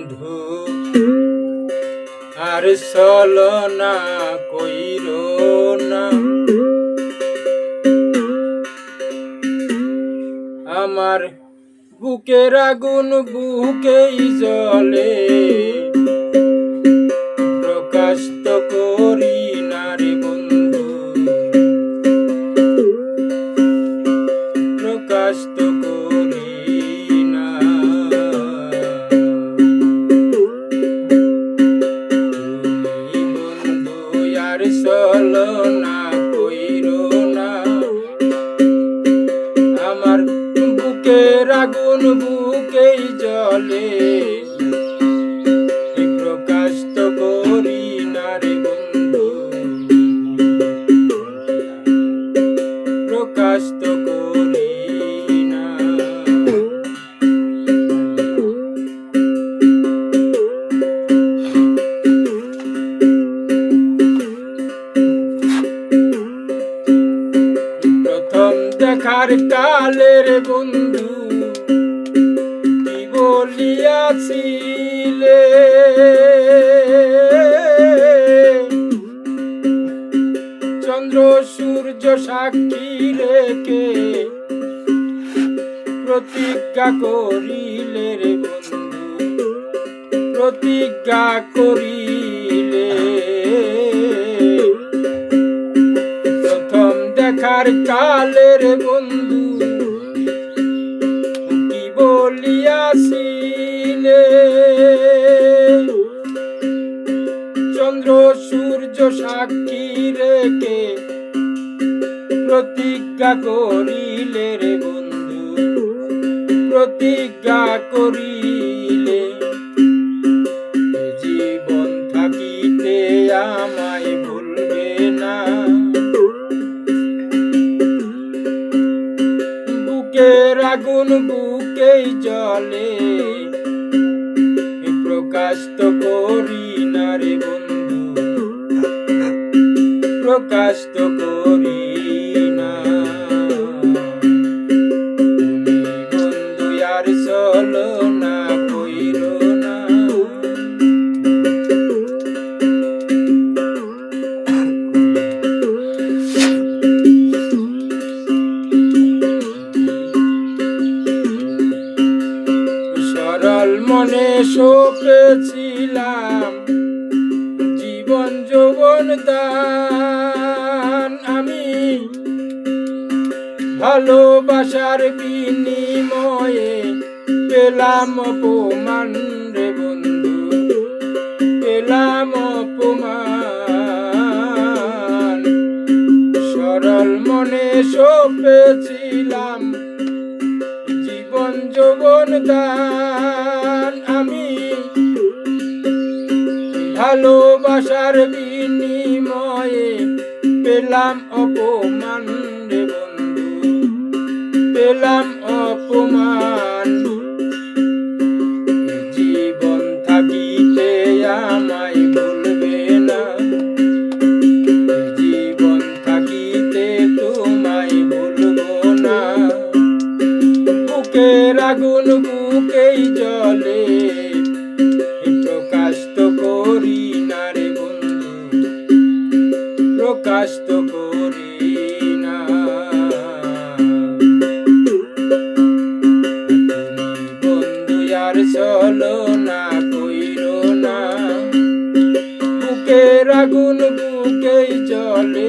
বন্ধু আর ছলনা কইরো না। আমার বুকের আগুন বুকেই জ্বলে, প্রকাশ তো করি না রে বন্ধু, প্রকাশ তো করি না। তুমি বন্ধু আর ছলনা কইরো না। আমার বুকের আগুন বুকেই জ্বলে, প্রকাশ তো করি না রে বন্ধু, প্রকাশ তো করি না। প্রথম দেখার কালের বন্ধু কি বলিয়াছিলে, চন্দ্র সূর্য সাক্ষী রেখে প্রতিজ্ঞা করিলে রে বন্ধু, প্রতিজ্ঞা করিলে। প্রথম দেখার কালের বন্ধু কি বলিয়াছিলে, চন্দ্র সূর্য সাক্ষী রেখে প্রতিজ্ঞা করিলে রে বন্ধু, প্রতিজ্ঞা করিলে। জীবন থাকিতে আমায় ভুলবে না, বুকের আগুন বুকেই জ্বলে, প্রকাশ তো করি না রে বন্ধু, প্রকাশ তো করি না। তুমি বন্ধু আর ছলনা কইরো না। সরল মনে সপেছিলাম জীবন যৌবন দান, আমি ভালোবাসার বিনিময়ে পেলাম অপমান রে বন্ধু, পেলাম অপমান। সরল মনে সপেছিলাম জীবন যৌবন দান, আমি ভালোবাসার বিনিময়ে পেলাম অপমান রে বন্ধু, পেলাম অপমান। জীবন থাকিতে আমায় ভুলবে না, জীবন থাকিতে তোমায় ভুলবো না। বুকের আগুন বুকেই জ্বলে, প্রকাশ তো করি না রে বন্ধু, প্রকাশ তো করি না। তুমি বন্ধু আর ছলনা কইরো না, বুকের আগুন বুকেই জ্বলে,